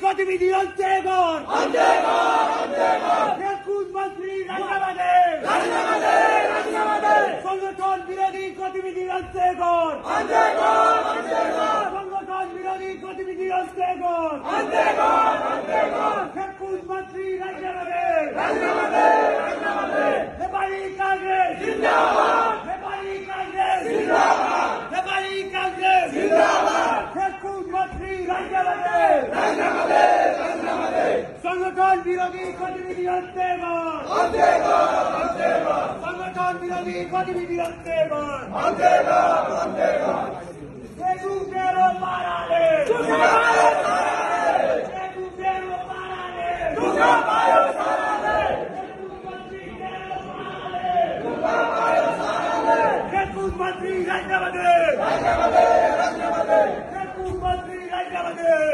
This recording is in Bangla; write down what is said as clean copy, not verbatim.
গতিবিধি হচ্ছে মন্ত্রী সংগঠন বিরোধী গতিবিধি হচ্ছে সংগঠন বিরোধী গতিবিধি হচ্ছে মন্ত্রী নেপালি কংগ্রেস নেপালি কংগ্রেস নেপালি কংগ্রেস মন্ত্রী সংগঠন বিরোধী গতিবিধি হচ্ছে সংগঠন বিরোধী গতিবিধি হচ্ছে মন্ত্রী রাজ্যাবাদে মন্ত্রী রাজ্যাবাদে